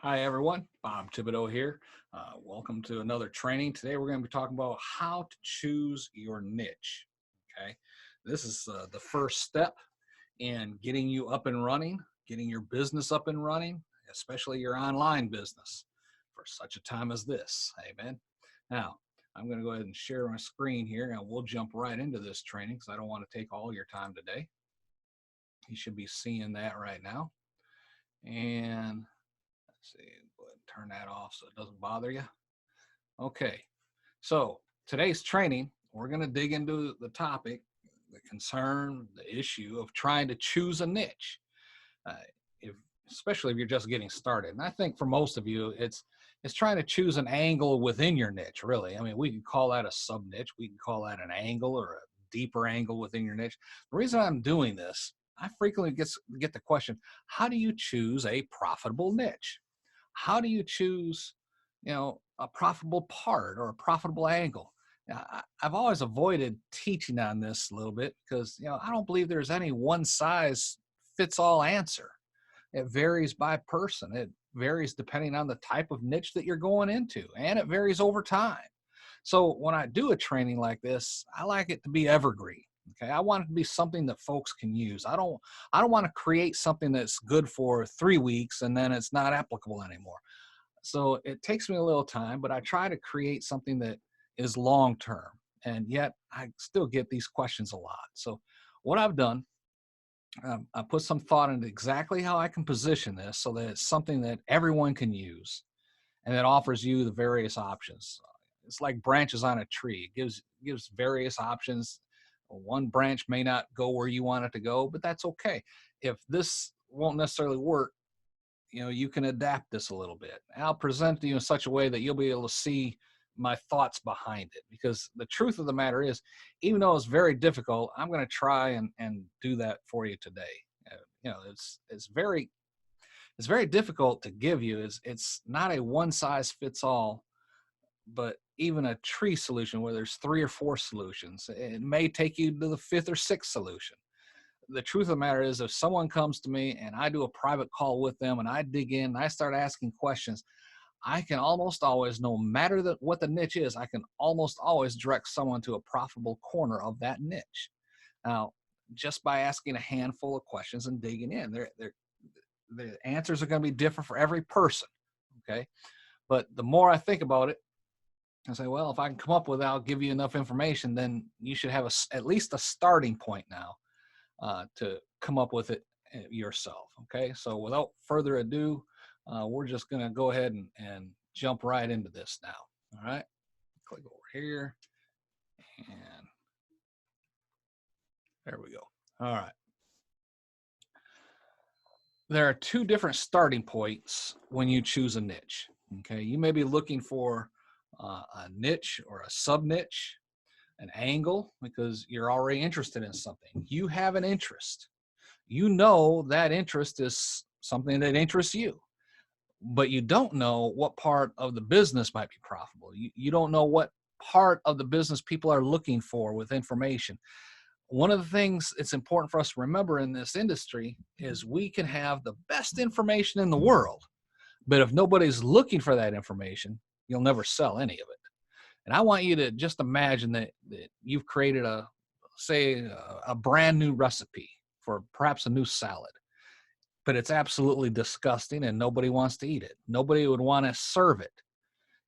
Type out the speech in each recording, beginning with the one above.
Hi, everyone. Bob Thibodeau here. Welcome to another training. Today, we're going to be talking about how to choose your niche. Okay. This is the first step in getting you up and running, getting your business up and running, especially your online business for such a time as this. Amen. Now, I'm going to go ahead and share my screen here and we'll jump right into this training because I don't want to take all your time today. You should be seeing that right now. And let's see, go ahead and turn that off so it doesn't bother you. Okay, so today's training, we're going to dig into the topic, the concern, the issue of trying to choose a niche, uh, if, especially if you're just getting started. And I think for most of you, it's trying to choose an angle within your niche, really. I mean, we can call that a sub niche, we can call that an angle or a deeper angle within your niche. The reason I'm doing this, I frequently get the question, how do you choose a profitable niche? How do you choose, a profitable part or a profitable angle? Now, I've always avoided teaching on this a little bit because, I don't believe there's any one size fits all answer. It varies by person. It varies depending on the type of niche that you're going into, and it varies over time. So when I do a training like this, I like it to be evergreen. Okay, I want it to be something that folks can use. I don't want to create something that's good for 3 weeks and then it's not applicable anymore. So it takes me a little time, but I try to create something that is long term. And yet I still get these questions a lot. So what I've done, I put some thought into exactly how I can position this so that it's something that everyone can use and that offers you the various options. It's like branches on a tree. It gives various options. One branch may not go where you want it to go, but that's okay. If this won't necessarily work, you can adapt this a little bit. And I'll present to you in such a way that you'll be able to see my thoughts behind it. Because the truth of the matter is, even though it's very difficult, I'm going to try and do that for you today. It's very difficult to give you. It's not a one size fits all, but even a tree solution where there's 3 or 4 solutions, it may take you to the 5th or 6th solution. The truth of the matter is, if someone comes to me and I do a private call with them and I dig in and I start asking questions, I can almost always, no matter what the niche is, I can almost always direct someone to a profitable corner of that niche. Now, just by asking a handful of questions and digging in, the answers are going to be different for every person. Okay. But the more I think about it, I say, well, if I can come up with it, I'll give you enough information, then you should have at least a starting point now to come up with it yourself. Okay, so without further ado, we're just going to go ahead and jump right into this now. All right, click over here, and there we go. All right. There are 2 different starting points when you choose a niche. Okay, you may be looking for a niche or a sub niche, an angle, because you're already interested in something. You have an interest. You know that interest is something that interests you, but you don't know what part of the business might be profitable. You don't know what part of the business people are looking for with information. One of the things it's important for us to remember in this industry is we can have the best information in the world, but if nobody's looking for that information, you'll never sell any of it. And I want you to just imagine that you've created say a brand new recipe for perhaps a new salad, but it's absolutely disgusting and nobody wants to eat it. Nobody would want to serve it.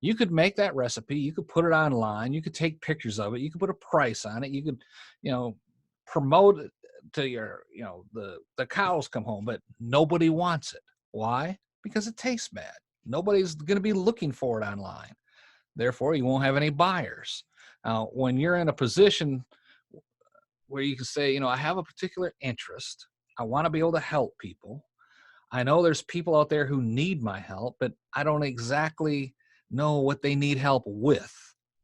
You could make that recipe, you could put it online, you could take pictures of it, you could put a price on it, you could, you know, promote it to your, the cows come home, but nobody wants it. Why? Because it tastes bad. Nobody's going to be looking for it online. Therefore, you won't have any buyers. Now, when you're in a position where you can say, I have a particular interest, I want to be able to help people. I know there's people out there who need my help, but I don't exactly know what they need help with.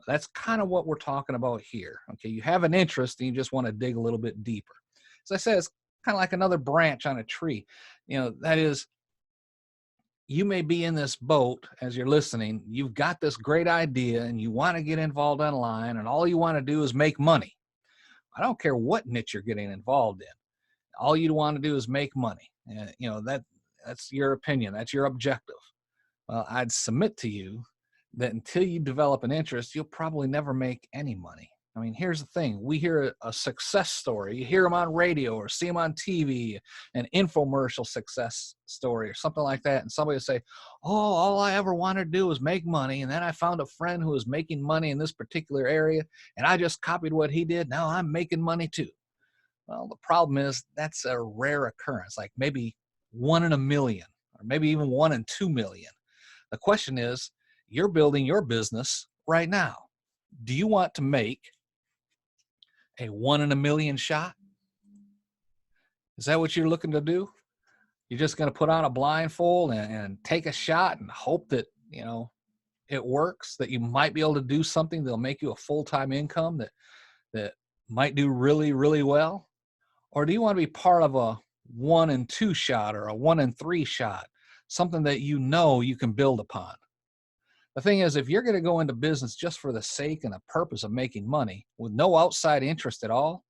That's kind of what we're talking about here. Okay, you have an interest and you just want to dig a little bit deeper. As I said, it's kind of like another branch on a tree. That is, you may be in this boat as you're listening. You've got this great idea and you want to get involved online, and all you want to do is make money. I don't care what niche you're getting involved in. All you want to do is make money. That's your opinion. That's your objective. Well, I'd submit to you that until you develop an interest, you'll probably never make any money. I mean, here's the thing. We hear a success story. You hear them on radio or see them on TV, an infomercial success story or something like that. And somebody will say, oh, all I ever wanted to do was make money. And then I found a friend who was making money in this particular area, and I just copied what he did. Now I'm making money too. Well, the problem is that's a rare occurrence, like maybe 1 in 1 million, or maybe even 1 in 2 million. The question is, you're building your business right now. Do you want to make a 1 in 1 million shot? Is that what you're looking to do? You're just going to put on a blindfold and take a shot and hope that, it works, that you might be able to do something that'll make you a full-time income that might do really, really well? Or do you want to be part of a 1 in 2 shot or a 1 in 3 shot, something that you can build upon? The thing is, if you're going to go into business just for the sake and the purpose of making money with no outside interest at all,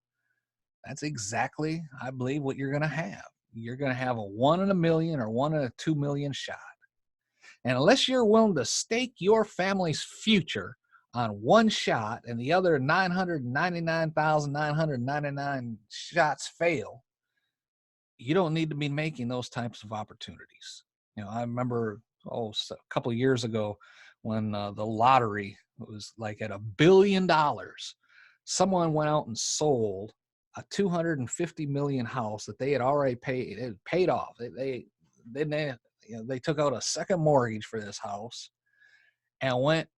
that's exactly, I believe, what you're going to have. You're going to have a 1 in 1 million or 1 in 2 million shot. And unless you're willing to stake your family's future on one shot and the other 999,999 shots fail, you don't need to be making those types of opportunities. I remember, a couple of years ago when the lottery was like at $1 billion, someone went out and sold a 250 million house that they had already paid off. They took out a second mortgage for this house and went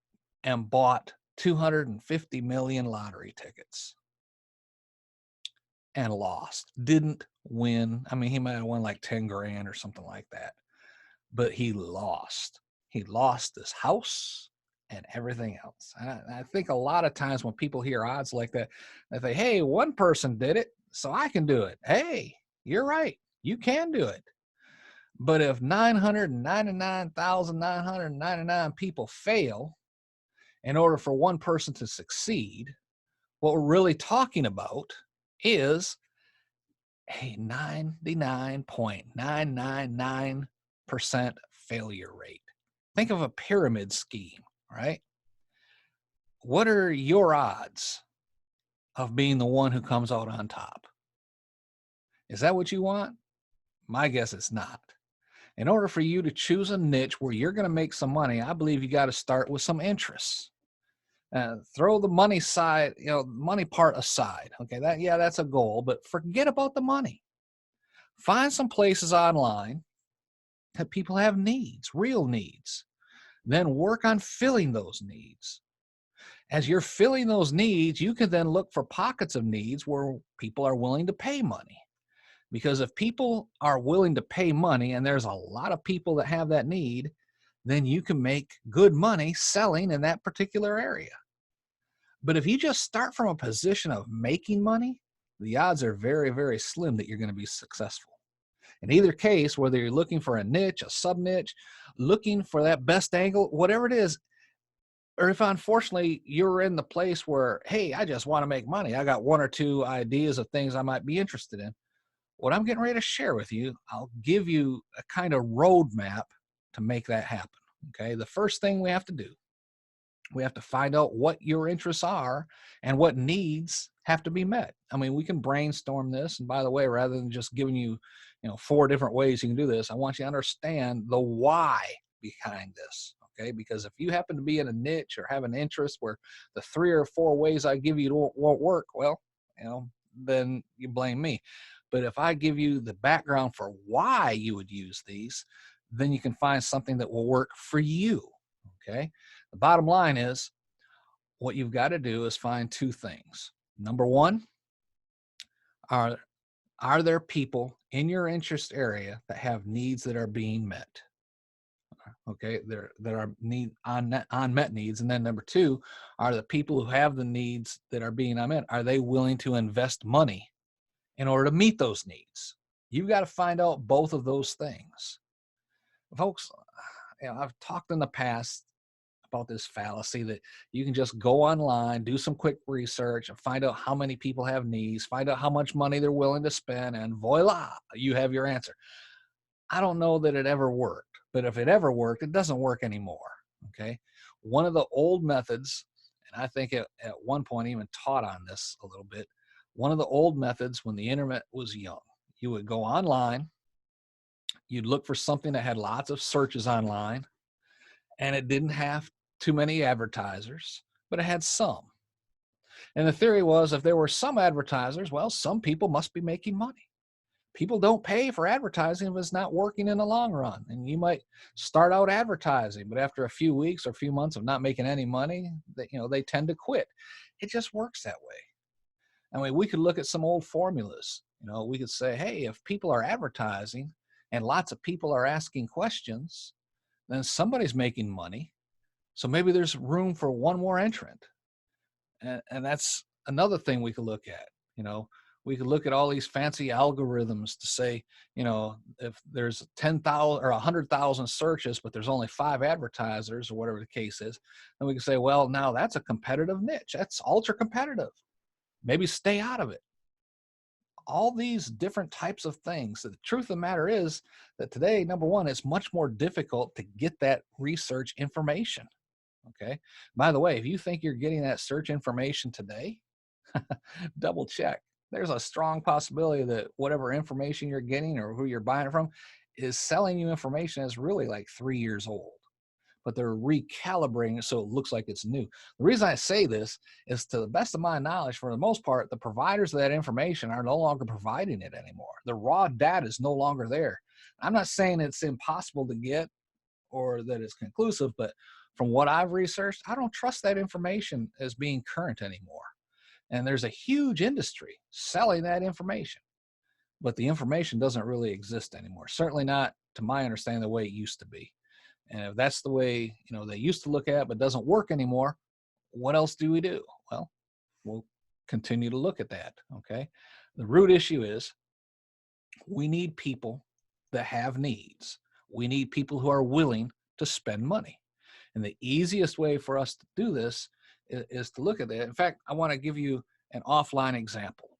and bought 250 million lottery tickets and lost. Didn't win. I mean, he might have won like 10 grand or something like that, but he lost. He lost his house and everything else. I think a lot of times when people hear odds like that, they say, hey, one person did it, so I can do it. Hey, you're right. You can do it. But if 999,999 people fail in order for one person to succeed, what we're really talking about is a 99.999% failure rate. Think of a pyramid scheme, right? What are your odds of being the one who comes out on top? Is that what you want? My guess is not. In order for you to choose a niche where you're going to make some money, I believe you got to start with some interests. Throw the money side, money part aside. Okay, that's a goal, but forget about the money. Find some places online that people have needs, real needs. Then work on filling those needs. As you're filling those needs, you can then look for pockets of needs where people are willing to pay money. Because if people are willing to pay money, and there's a lot of people that have that need, then you can make good money selling in that particular area. But if you just start from a position of making money, the odds are very, very slim that you're going to be successful. In either case, whether you're looking for a niche, a sub-niche, looking for that best angle, whatever it is, or if unfortunately you're in the place where, hey, I just want to make money, I got 1 or 2 ideas of things I might be interested in, what I'm getting ready to share with you, I'll give you a kind of roadmap to make that happen. Okay. The first thing we have to do, we have to find out what your interests are and what needs have to be met. I mean, we can brainstorm this. And by the way, rather than just giving you, 4 different ways you can do this, I want you to understand the why behind this. Okay. Because if you happen to be in a niche or have an interest where the 3 or 4 ways I give you won't work, well, then you blame me. But if I give you the background for why you would use these, then you can find something that will work for you. Okay. The bottom line is what you've got to do is find 2 things. Number 1, are there people in your interest area that have needs that are being met? Okay. There are unmet needs. And then number 2, are the people who have the needs that are being unmet, are they willing to invest money in order to meet those needs? You've got to find out both of those things. Folks, I've talked in the past about this fallacy that you can just go online, do some quick research, and find out how many people have needs, find out how much money they're willing to spend, and voila, you have your answer. I don't know that it ever worked. But if it ever worked, it doesn't work anymore. Okay. One of the old methods, and I think at one point even taught on this a little bit, one of the old methods when the internet was young, you would go online, you'd look for something that had lots of searches online, and it didn't have too many advertisers, but it had some. And the theory was if there were some advertisers, well, some people must be making money. People don't pay for advertising if it's not working in the long run. And you might start out advertising, but after a few weeks or a few months of not making any money, they tend to quit. It just works that way. I mean, we could look at some old formulas. We could say, hey, if people are advertising and lots of people are asking questions, then somebody's making money. So maybe there's room for one more entrant. And that's another thing we could look at. We could look at all these fancy algorithms to say, if there's 10,000 or 100,000 searches, but there's only 5 advertisers or whatever the case is, then we can say, well, now that's a competitive niche. That's ultra competitive. Maybe stay out of it. All these different types of things. So the truth of the matter is that today, number one, it's much more difficult to get that research information. Okay. By the way, if you think you're getting that search information today, double check. There's a strong possibility that whatever information you're getting or who you're buying it from is selling you information that's really like 3 years old, but they're recalibrating it so it looks like it's new. The reason I say this is, to the best of my knowledge, for the most part, the providers of that information are no longer providing it anymore. The raw data is no longer there. I'm not saying it's impossible to get or that it's conclusive, but from what I've researched, I don't trust that information as being current anymore. And there's a huge industry selling that information, but the information doesn't really exist anymore. Certainly not, to my understanding, the way it used to be. And if that's the way, they used to look at it, but doesn't work anymore, what else do we do? Well, we'll continue to look at that. Okay. The root issue is we need people that have needs. We need people who are willing to spend money. And the easiest way for us to do this is to look at that. In fact, I want to give you an offline example.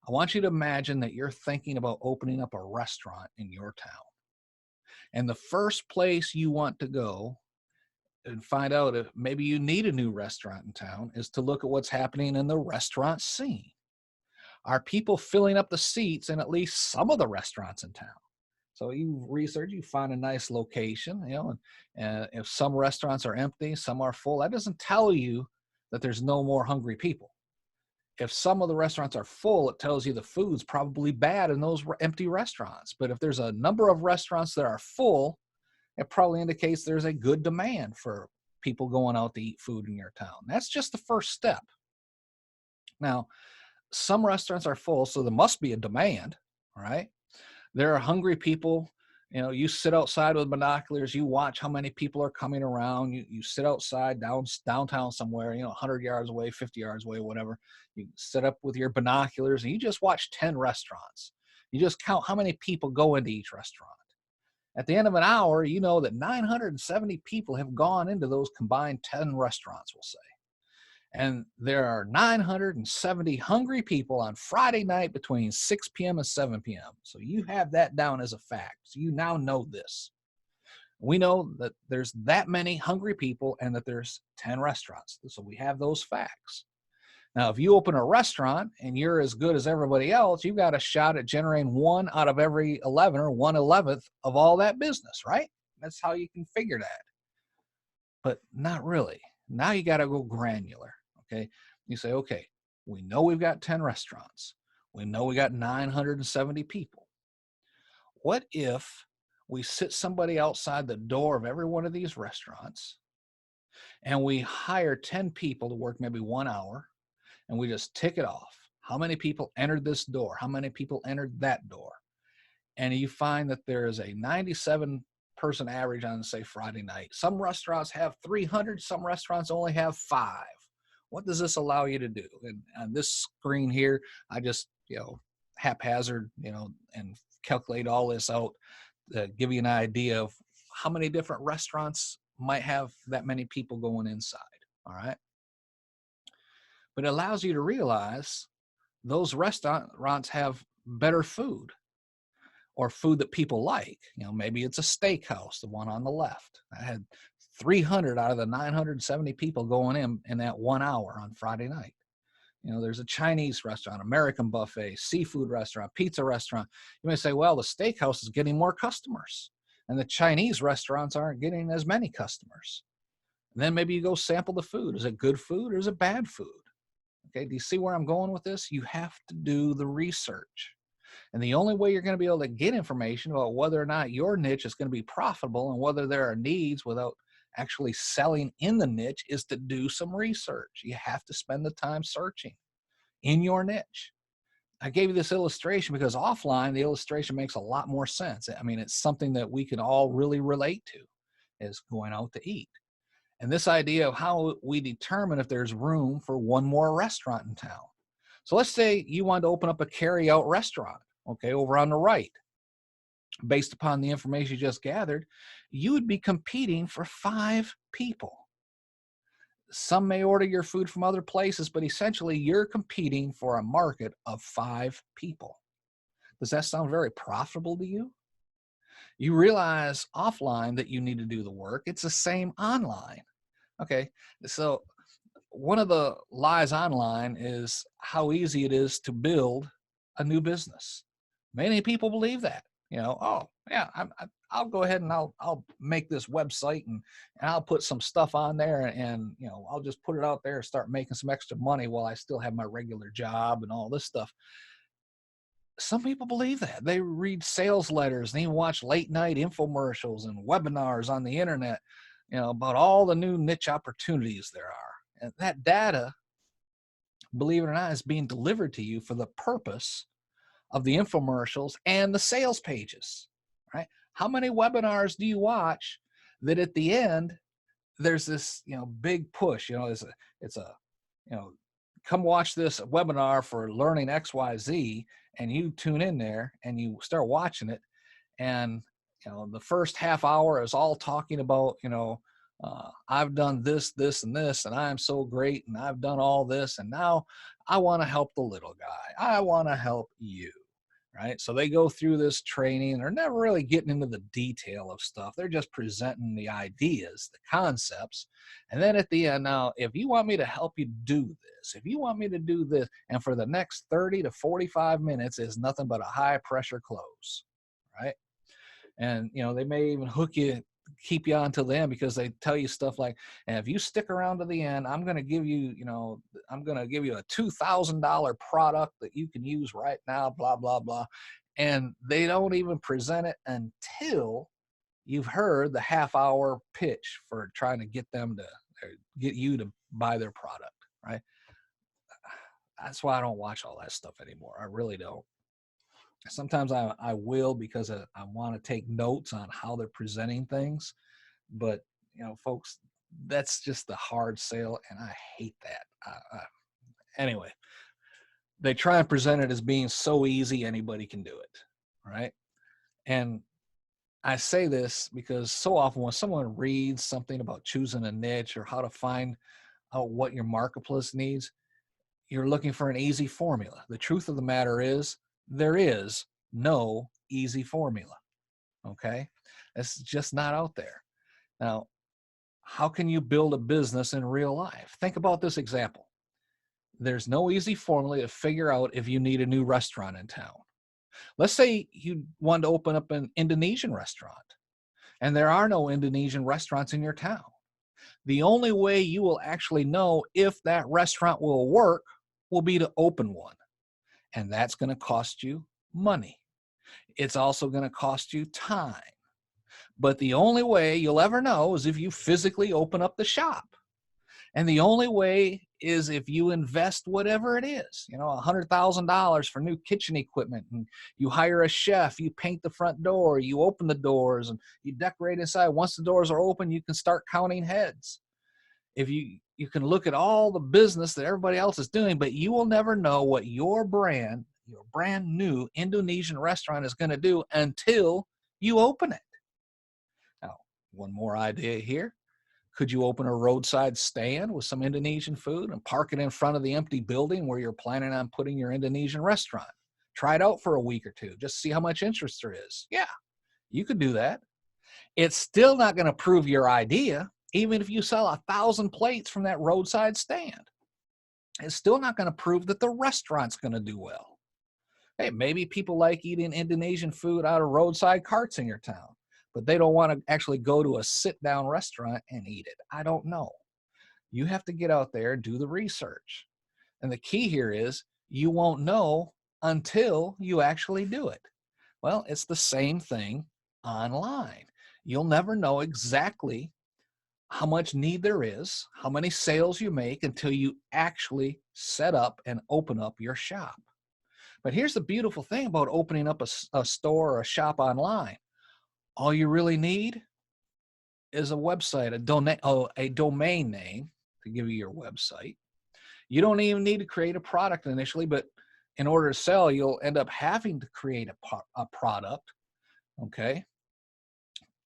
I want you to imagine that you're thinking about opening up a restaurant in your town. And the first place you want to go and find out if maybe you need a new restaurant in town is to look at what's happening in the restaurant scene. Are people filling up the seats in at least some of the restaurants in town? So you research, you find a nice location, and if some restaurants are empty, some are full, that doesn't tell you that there's no more hungry people. If some of the restaurants are full, it tells you the food's probably bad in those empty restaurants. But if there's a number of restaurants that are full, it probably indicates there's a good demand for people going out to eat food in your town. That's just the first step. Now, some restaurants are full, so there must be a demand, right? There are hungry people. You sit outside with binoculars, you watch how many people are coming around. You sit outside downtown somewhere, 100 yards away, 50 yards away, whatever. You sit up with your binoculars and you just watch 10 restaurants. You just count how many people go into each restaurant. At the end of an hour, you know that 970 people have gone into those combined 10 restaurants, we'll say. And there are 970 hungry people on Friday night between 6 p.m. and 7 p.m. So you have that down as a fact. So you now know this. We know that there's that many hungry people and that there's 10 restaurants. So we have those facts. Now, if you open a restaurant and you're as good as everybody else, you've got a shot at generating 1 out of every 11 or 1/11th of all that business, right? That's how you can figure that. But not really. Now you got to go granular. Okay. You say, okay, we know we've got 10 restaurants. We know we got 970 people. What if we sit somebody outside the door of every one of these restaurants and we hire 10 people to work maybe 1 hour and we just tick it off? How many people entered this door? How many people entered that door? And you find that there is a 97 person average on, say, Friday night. Some restaurants have 300, some restaurants only have 5. What does this allow you to do? And on this screen here, I just, haphazard, and calculate all this out to give you an idea of how many different restaurants might have that many people going inside. All right. But it allows you to realize those restaurants have better food. or food that people like. Maybe it's a steakhouse, the one on the left. I had 300 out of the 970 people going in that 1 hour on Friday night. There's a Chinese restaurant, American buffet, seafood restaurant, pizza restaurant. You may say, well, the steakhouse is getting more customers and the Chinese restaurants aren't getting as many customers. And then maybe you go sample the food. Is it good food or is it bad food? Okay, do you see where I'm going with this? You have to do the research. And the only way you're going to be able to get information about whether or not your niche is going to be profitable and whether there are needs without actually selling in the niche is to do some research. You have to spend the time searching in your niche. I gave you this illustration because offline, the illustration makes a lot more sense. I mean, it's something that we can all really relate to, is going out to eat. And this idea of how we determine if there's room for one more restaurant in town. So let's say you wanted to open up a carry-out restaurant, okay, over on the right. Based upon the information you just gathered, you would be competing for 5 people. Some may order your food from other places, but essentially you're competing for a market of 5 people. Does that sound very profitable to you? You realize offline that you need to do the work. It's the same online. Okay, so one of the lies online is how easy it is to build a new business. Many people believe that. Oh yeah, I'll go ahead and I'll make this website and I'll put some stuff on there and I'll just put it out there and start making some extra money while I still have my regular job and all this stuff. Some people believe that. They read sales letters and they watch late night infomercials and webinars on the internet, about all the new niche opportunities there are. And that data, believe it or not, is being delivered to you for the purpose of the infomercials and the sales pages, right? How many webinars do you watch that at the end, there's this, big push, it's a, come watch this webinar for learning XYZ, and you tune in there and you start watching it. And, the first half hour is all talking about, I've done this, this, and this, and I'm so great, and I've done all this, and now I want to help the little guy. I want to help you, right? So they go through this training, and they're never really getting into the detail of stuff. They're just presenting the ideas, the concepts, and then at the end, now, if you want me to help you do this, if you want me to do this, and for the next 30 to 45 minutes is nothing but a high-pressure close, right? And, they may even keep you on till the end because they tell you stuff like, and if you stick around to the end, I'm going to give you, I'm going to give you a $2,000 product that you can use right now, blah, blah, blah. And they don't even present it until you've heard the half-hour pitch for trying to get you to buy their product, right? That's why I don't watch all that stuff anymore. I really don't. Sometimes I will because I want to take notes on how they're presenting things. But, folks, that's just the hard sale, and I hate that. Anyway, they try and present it as being so easy anybody can do it, right? And I say this because so often when someone reads something about choosing a niche or how to find out what your marketplace needs, you're looking for an easy formula. The truth of the matter is, there is no easy formula, okay? It's just not out there. Now, how can you build a business in real life? Think about this example. There's no easy formula to figure out if you need a new restaurant in town. Let's say you want to open up an Indonesian restaurant, and there are no Indonesian restaurants in your town. The only way you will actually know if that restaurant will work will be to open one. And that's going to cost you money. It's also going to cost you time. But the only way you'll ever know is if you physically open up the shop. And the only way is if you invest whatever it is, $100,000 for new kitchen equipment, and you hire a chef, you paint the front door, you open the doors, and you decorate inside. Once the doors are open, you can start counting heads. If you can look at all the business that everybody else is doing, but you will never know what your brand new Indonesian restaurant is going to do until you open it. Now, one more idea here. Could you open a roadside stand with some Indonesian food and park it in front of the empty building where you're planning on putting your Indonesian restaurant? Try it out for a week or two. Just see how much interest there is. Yeah, you could do that. It's still not going to prove your idea, even if you sell 1,000 plates from that roadside stand. It's still not going to prove that the restaurant's going to do well. Hey, maybe people like eating Indonesian food out of roadside carts in your town, but they don't want to actually go to a sit-down restaurant and eat it. I don't know. You have to get out there and do the research. And the key here is you won't know until you actually do it. Well, it's the same thing online. You'll never know exactly how much need there is, how many sales you make until you actually set up and open up your shop. But here's the beautiful thing about opening up a store or a shop online. All you really need is a website, a domain name to give you your website. You don't even need to create a product initially, but in order to sell, you'll end up having to create a product, okay?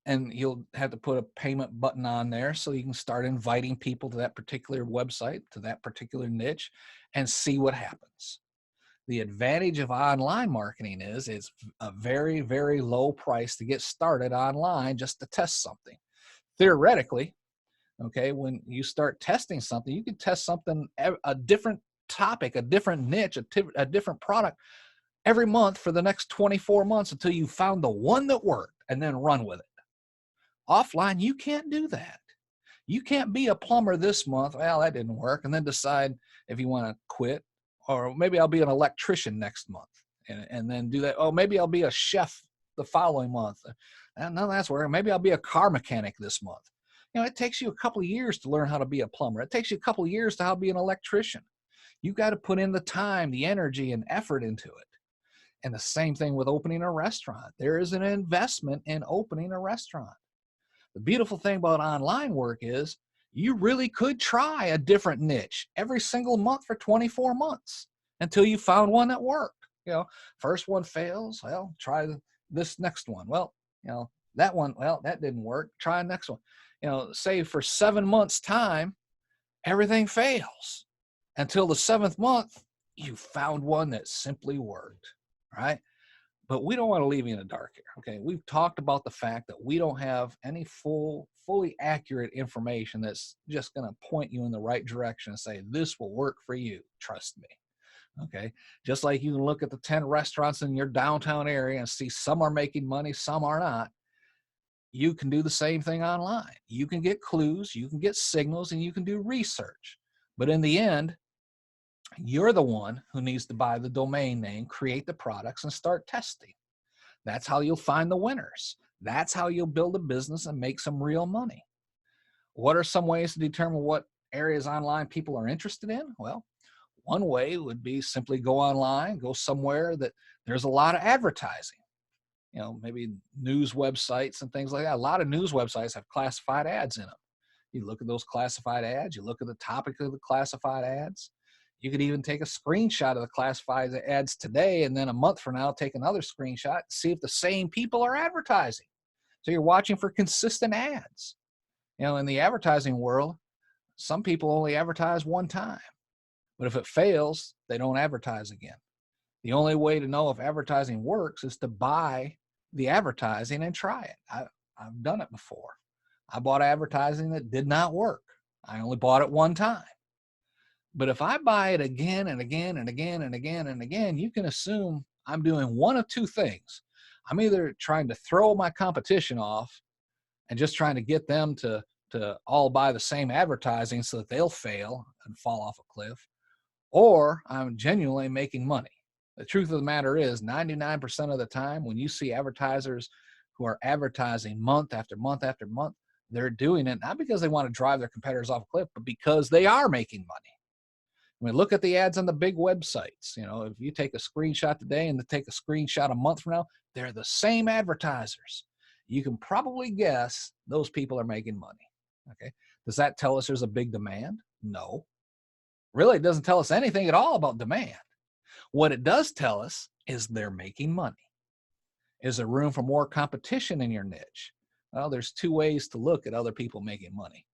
And you'll have to put a payment button on there so you can start inviting people to that particular website, to that particular niche, and see what happens. The advantage of online marketing is it's a very, very low price to get started online just to test something. Theoretically, okay, when you start testing something, you can test something, a different topic, a different niche, a different product every month for the next 24 months until you found the one that worked and then run with it. Offline, you can't do that. You can't be a plumber this month. Well, that didn't work. And then decide if you want to quit, or maybe I'll be an electrician next month and then do that. Oh, maybe I'll be a chef the following month. None of that's working. Maybe I'll be a car mechanic this month. It takes you a couple of years to learn how to be a plumber. It takes you a couple of years to how to be an electrician. You've got to put in the time, the energy, and effort into it. And the same thing with opening a restaurant. There is an investment in opening a restaurant. The beautiful thing about online work is you really could try a different niche every single month for 24 months until you found one that worked. First one fails. Well, try this next one. Well, that one, well, that didn't work. Try the next one. Say for 7 months' time, everything fails until the 7th month, you found one that simply worked, right? But we don't want to leave you in the dark here, okay? We've talked about the fact that we don't have any fully accurate information that's just going to point you in the right direction and say, this will work for you, trust me, okay? Just like you can look at the 10 restaurants in your downtown area and see some are making money, some are not. You can do the same thing online. You can get clues, you can get signals, and you can do research. But in the end, you're the one who needs to buy the domain name, create the products, and start testing. That's how you'll find the winners. That's how you'll build a business and make some real money. What are some ways to determine what areas online people are interested in? Well, one way would be simply go online, go somewhere that there's a lot of advertising. Maybe news websites and things like that. A lot of news websites have classified ads in them. You look at those classified ads, you look at the topic of the classified ads. You could even take a screenshot of the classified ads today, and then a month from now, take another screenshot and see if the same people are advertising. So you're watching for consistent ads. In the advertising world, some people only advertise one time, but if it fails, they don't advertise again. The only way to know if advertising works is to buy the advertising and try it. I've done it before. I bought advertising that did not work. I only bought it one time. But if I buy it again and again and again and again and again, you can assume I'm doing one of two things. I'm either trying to throw my competition off and just trying to get them to all buy the same advertising so that they'll fail and fall off a cliff, or I'm genuinely making money. The truth of the matter is 99% of the time when you see advertisers who are advertising month after month after month, they're doing it not because they want to drive their competitors off a cliff, but because they are making money. I mean, look at the ads on the big websites. If you take a screenshot today and take a screenshot a month from now, they're the same advertisers. You can probably guess those people are making money. Okay. Does that tell us there's a big demand? No. Really, it doesn't tell us anything at all about demand. What it does tell us is they're making money. Is there room for more competition in your niche? Well, there's two ways to look at other people making money.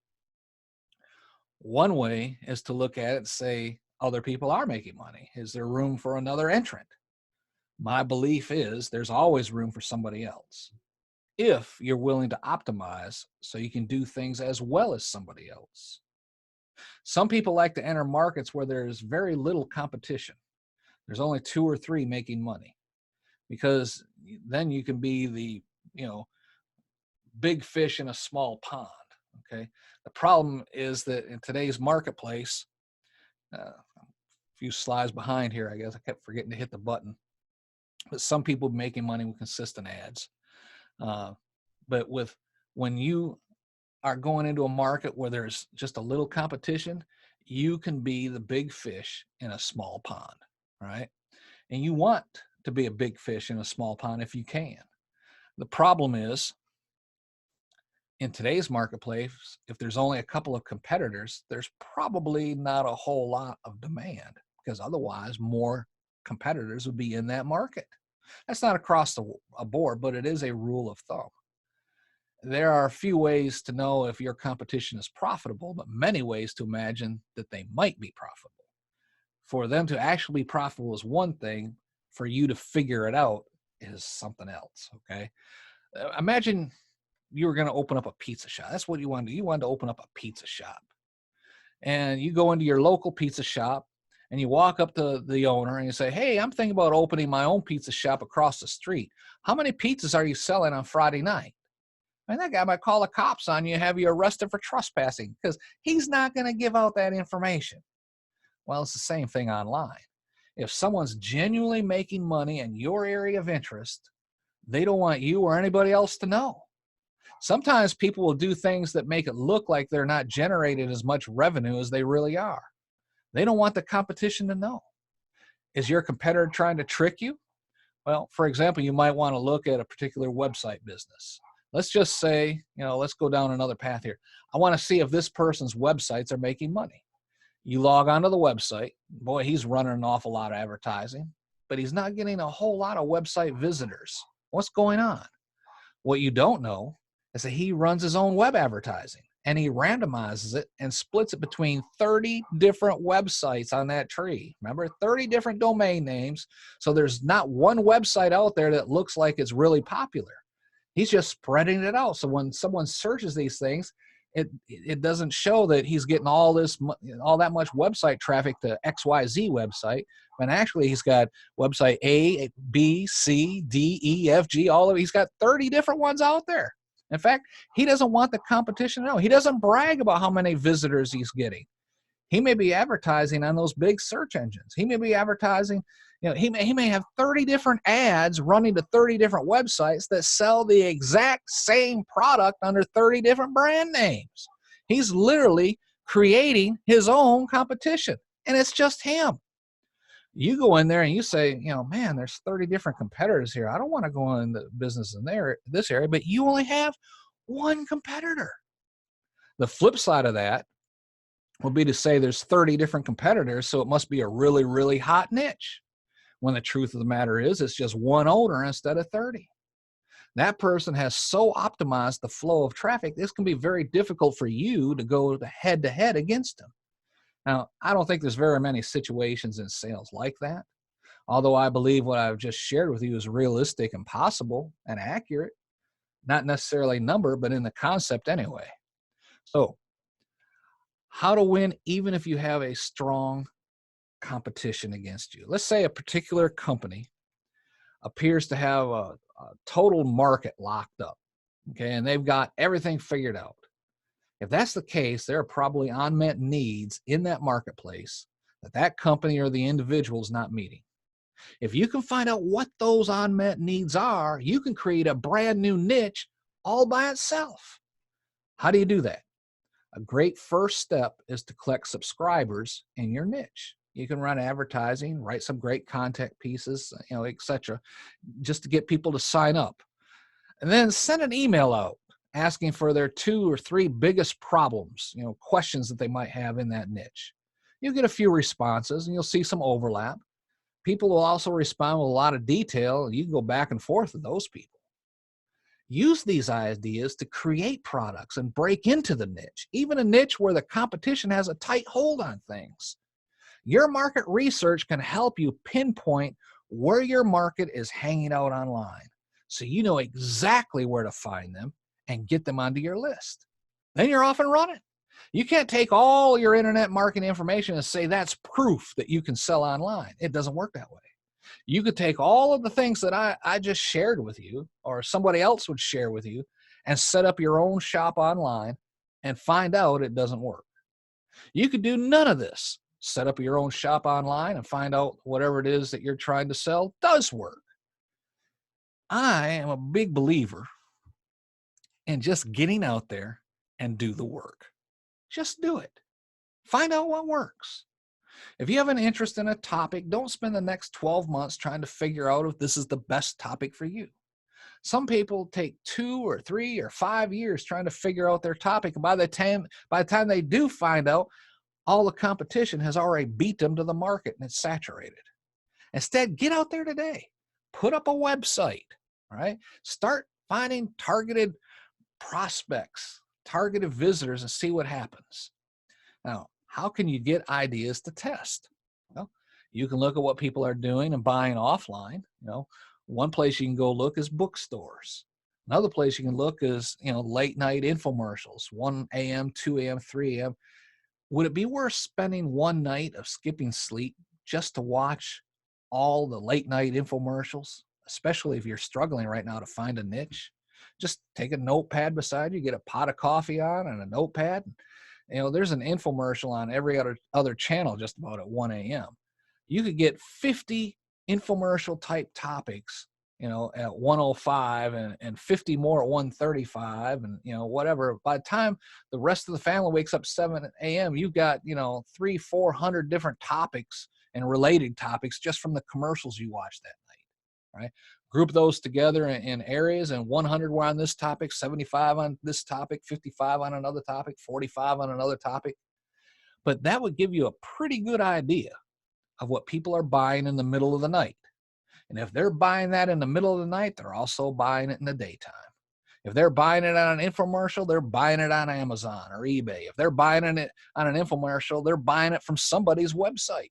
One way is to look at it and say, other people are making money. Is there room for another entrant? My belief is there's always room for somebody else if you're willing to optimize so you can do things as well as somebody else. Some people like to enter markets where there's very little competition. There's only two or three making money because then you can be the, you know, big fish in a small pond. Okay. The problem is that in today's marketplace, a few slides behind here, I guess I kept forgetting to hit the button, but some people making money with consistent ads. But when you are going into a market where there's just a little competition, you can be the big fish in a small pond, right? And you want to be a big fish in a small pond if you can. The problem is, in today's marketplace, if there's only a couple of competitors, there's probably not a whole lot of demand because otherwise more competitors would be in that market. That's not across the board, but it is a rule of thumb. There are a few ways to know if your competition is profitable, but many ways to imagine that they might be profitable. For them to actually be profitable is one thing. For you to figure it out is something else, okay? Imagine you were going to open up a pizza shop. That's what you wanted to do. You wanted to open up a pizza shop. And you go into your local pizza shop and you walk up to the owner and you say, hey, I'm thinking about opening my own pizza shop across the street. How many pizzas are you selling on Friday night? And that guy might call the cops on you and have you arrested for trespassing because he's not going to give out that information. Well, it's the same thing online. If someone's genuinely making money in your area of interest, they don't want you or anybody else to know. Sometimes people will do things that make it look like they're not generating as much revenue as they really are. They don't want the competition to know. Is your competitor trying to trick you? Well, for example, you might want to look at a particular website business. Let's just say, let's go down another path here. I want to see if this person's websites are making money. You log onto the website. Boy, he's running an awful lot of advertising, but he's not getting a whole lot of website visitors. What's going on? What you don't know is that he runs his own web advertising and he randomizes it and splits it between 30 different websites on that tree. Remember, 30 different domain names. So there's not one website out there that looks like it's really popular. He's just spreading it out. So when someone searches these things, it doesn't show that he's getting all that much website traffic to XYZ website, when actually he's got website A, B, C, D, E, F, G, he's got 30 different ones out there. In fact, he doesn't want the competition to know. He doesn't brag about how many visitors he's getting. He may be advertising on those big search engines. He may be advertising, he may have 30 different ads running to 30 different websites that sell the exact same product under 30 different brand names. He's literally creating his own competition, and it's just him. You go in there and you say, man, there's 30 different competitors here. I don't want to go into business in this area, but you only have one competitor. The flip side of that would be to say there's 30 different competitors, so it must be a really, really hot niche. When the truth of the matter is, it's just one owner instead of 30. That person has so optimized the flow of traffic, this can be very difficult for you to go head-to-head against them. Now, I don't think there's very many situations in sales like that, although I believe what I've just shared with you is realistic and possible and accurate, not necessarily number, but in the concept anyway. So, how to win even if you have a strong competition against you. Let's say a particular company appears to have a total market locked up, okay, and they've got everything figured out. If that's the case, there are probably unmet needs in that marketplace that company or the individual is not meeting. If you can find out what those unmet needs are, you can create a brand new niche all by itself. How do you do that? A great first step is to collect subscribers in your niche. You can run advertising, write some great content pieces, etc., just to get people to sign up. And then send an email out asking for their 2 or 3 biggest problems, questions that they might have in that niche. You'll get a few responses and you'll see some overlap. People will also respond with a lot of detail, and you can go back and forth with those people. Use these ideas to create products and break into the niche, even a niche where the competition has a tight hold on things. Your market research can help you pinpoint where your market is hanging out online, so you know exactly where to find them and get them onto your list. Then you're off and running. You can't take all your internet marketing information and say that's proof that you can sell online. It doesn't work that way. You could take all of the things that I just shared with you, or somebody else would share with you, and set up your own shop online and find out it doesn't work. You could do none of this. Set up your own shop online and find out whatever it is that you're trying to sell does work. I am a big believer in just getting out there and do the work. Just do it. Find out what works. If you have an interest in a topic, don't spend the next 12 months trying to figure out if this is the best topic for you. Some people take 2 or 3 or 5 years trying to figure out their topic. And by the time they do find out, all the competition has already beat them to the market and it's saturated. Instead, get out there today. Put up a website, right? Start finding targeted prospects, targeted visitors, and see what happens. Now, how can you get ideas to test? Well, you can look at what people are doing and buying offline. One place you can go look is bookstores. Another place you can look is, late night infomercials, 1 a.m., 2 a.m., 3 a.m. Would it be worth spending one night of skipping sleep just to watch all the late night infomercials, especially if you're struggling right now to find a niche? Just take a notepad beside you, get a pot of coffee on and a notepad. There's an infomercial on every other channel just about at 1 a.m. You could get 50 infomercial type topics, at 1:05 and 50 more at 1:35 and, whatever. By the time the rest of the family wakes up 7 a.m., you've got, 300-400 different topics and related topics just from the commercials you watched that night, right? Group those together in areas, and 100 were on this topic, 75 on this topic, 55 on another topic, 45 on another topic. But that would give you a pretty good idea of what people are buying in the middle of the night. And if they're buying that in the middle of the night, they're also buying it in the daytime. If they're buying it on an infomercial, they're buying it on Amazon or eBay. If they're buying it on an infomercial, they're buying it from somebody's website.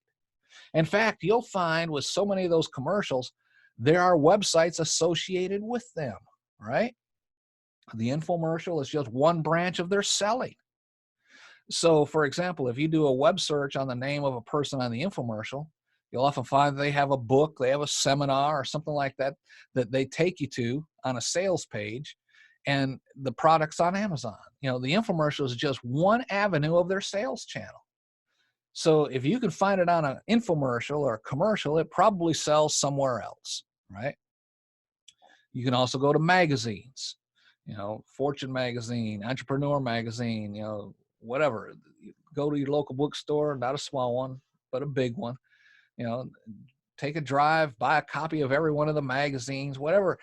In fact, you'll find with so many of those commercials, there are websites associated with them, right? The infomercial is just one branch of their selling. So, for example, if you do a web search on the name of a person on the infomercial, you'll often find they have a book, they have a seminar or something like that that they take you to on a sales page, and the product's on Amazon. The infomercial is just one avenue of their sales channel. So if you can find it on an infomercial or a commercial, it probably sells somewhere else, right? You can also go to magazines, Fortune magazine, Entrepreneur magazine, whatever. Go to your local bookstore, not a small one, but a big one. Take a drive, buy a copy of every one of the magazines, whatever.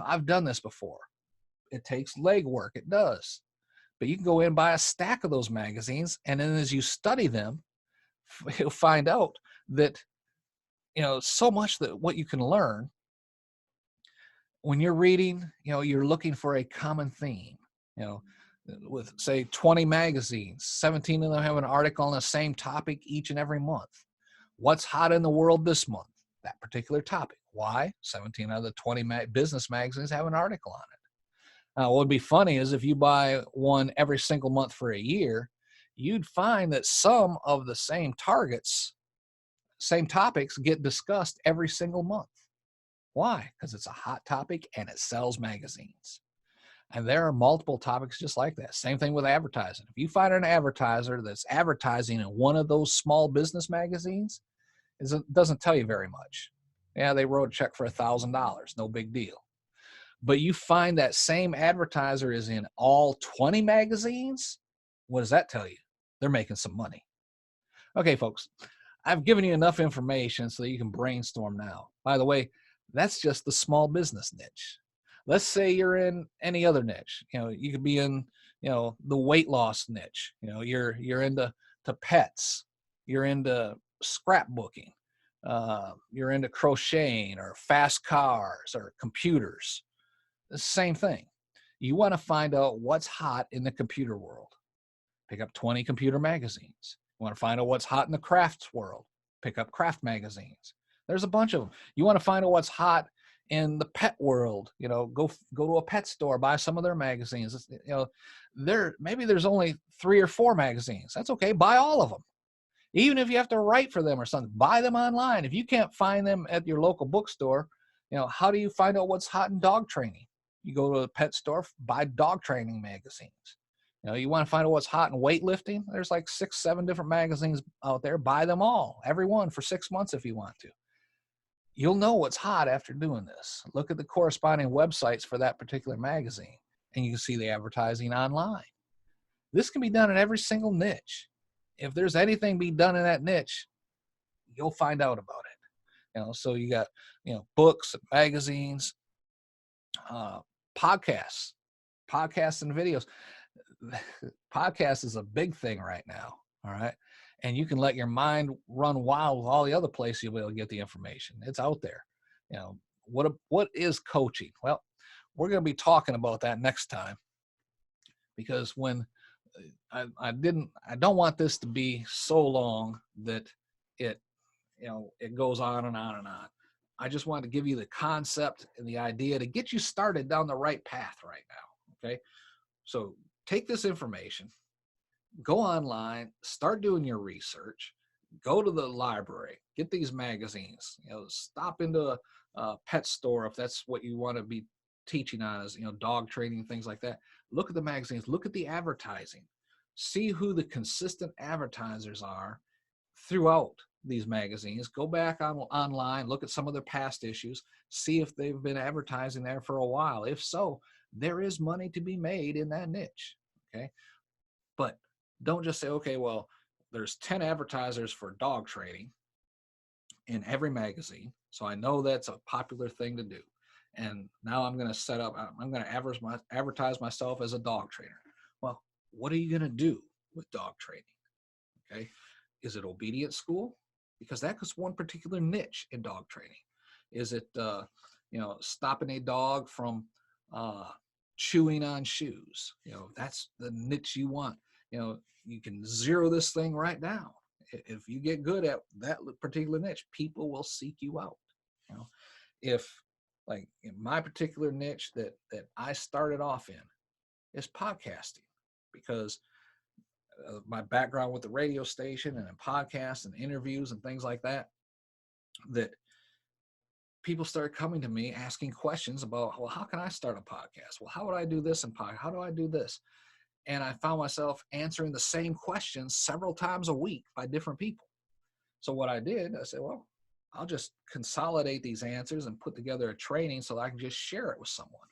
I've done this before. It takes legwork, it does. But you can go in and buy a stack of those magazines, and then as you study them, you'll find out that, so much that what you can learn when you're reading, you're looking for a common theme, with say 20 magazines, 17 of them have an article on the same topic each and every month. What's hot in the world this month? That particular topic. Why? 17 out of the 20 business magazines have an article on it. Now, what would be funny is if you buy one every single month for a year, you'd find that some of the same topics get discussed every single month. Why? Because it's a hot topic and it sells magazines. And there are multiple topics just like that. Same thing with advertising. If you find an advertiser that's advertising in one of those small business magazines, it doesn't tell you very much. Yeah, they wrote a check for $1,000, no big deal. But you find that same advertiser is in all 20 magazines, what does that tell you? They're making some money. Okay, folks, I've given you enough information so that you can brainstorm now. By the way, that's just the small business niche. Let's say you're in any other niche. You could be in, the weight loss niche. You're into pets. You're into scrapbooking. You're into crocheting or fast cars or computers. The same thing. You want to find out what's hot in the computer world. Pick up 20 computer magazines. You want to find out what's hot in the crafts world. Pick up craft magazines. There's a bunch of them. You want to find out what's hot in the pet world, go to a pet store, buy some of their magazines. Maybe there's only 3 or 4 magazines. That's okay. Buy all of them. Even if you have to write for them or something, buy them online. If you can't find them at your local bookstore, how do you find out what's hot in dog training? You go to a pet store, buy dog training magazines. You want to find out what's hot in weightlifting? There's like 6, 7 different magazines out there. Buy them all, every one for 6 months if you want to. You'll know what's hot after doing this. Look at the corresponding websites for that particular magazine, and you can see the advertising online. This can be done in every single niche. If there's anything be done in that niche, you'll find out about it. So you got, books, magazines, podcasts and videos. Podcast is a big thing right now. All right. And you can let your mind run wild with all the other places you'll be able to get the information. It's out there. What is coaching? Well, we're going to be talking about that next time, because when I don't want this to be so long that it goes on and on and on. I just wanted to give you the concept and the idea to get you started down the right path right now. Okay. So take this information, go online, start doing your research, go to the library, get these magazines, stop into a pet store if that's what you want to be teaching on, is, dog training, things like that. Look at the magazines, look at the advertising, see who the consistent advertisers are throughout these magazines. Go back online, look at some of their past issues, see if they've been advertising there for a while. If so, there is money to be made in that niche. Okay. But don't just say, okay, well, there's 10 advertisers for dog training in every magazine, so I know that's a popular thing to do. And now I'm going to advertise myself as a dog trainer. Well, what are you going to do with dog training? Okay. Is it obedience school? Because that's one particular niche in dog training. Is it, stopping a dog from chewing on shoes? That's the niche you want. You can zero this thing right down. If you get good at that particular niche, people will seek you out. If, like, in my particular niche that I started off in is podcasting, because my background with the radio station and in podcasts and interviews and things like that, that people started coming to me asking questions about, well, how can I start a podcast? Well, how would I do this in podcast? How do I do this? And I found myself answering the same questions several times a week by different people. So what I did, I said, well, I'll just consolidate these answers and put together a training so that I can just share it with someone.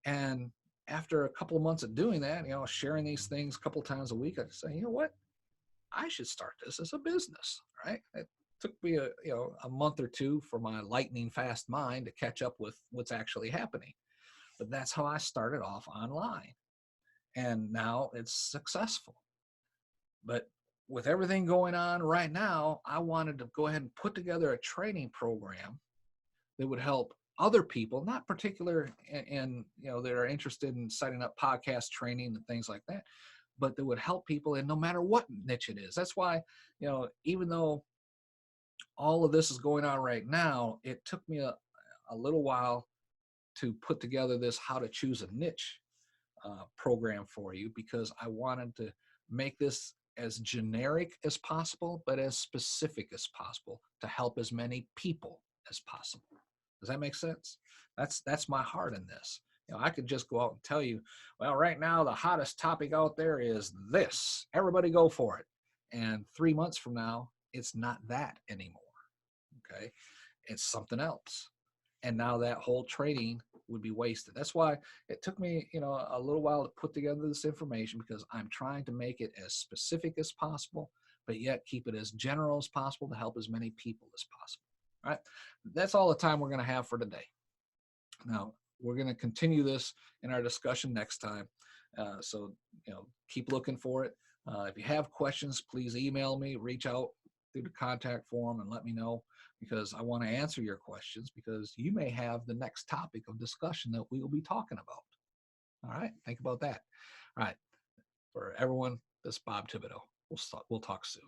And after a couple of months of doing that, sharing these things a couple of times a week, I say, you know what? I should start this as a business, right? It took me a month or two for my lightning fast mind to catch up with what's actually happening. But that's how I started off online. And now it's successful. But with everything going on right now, I wanted to go ahead and put together a training program that would help other people, not particular and that are interested in setting up podcast training and things like that, but that would help people in no matter what niche it is. That's why, even though all of this is going on right now, it took me a little while to put together this how to choose a niche program for you, because I wanted to make this as generic as possible, but as specific as possible to help as many people as possible. Does that make sense? That's my heart in this. I could just go out and tell you, well, right now the hottest topic out there is this. Everybody go for it. And 3 months from now, it's not that anymore. Okay, it's something else. And now that whole training would be wasted. That's why it took me, a little while to put together this information, because I'm trying to make it as specific as possible, but yet keep it as general as possible to help as many people as possible. All right. That's all the time we're going to have for today. Now, we're going to continue this in our discussion next time. So, keep looking for it. If you have questions, please email me, reach out through the contact form and let me know, because I want to answer your questions, because you may have the next topic of discussion that we will be talking about. All right. Think about that. All right. For everyone, this is Bob Thibodeau. We'll talk soon.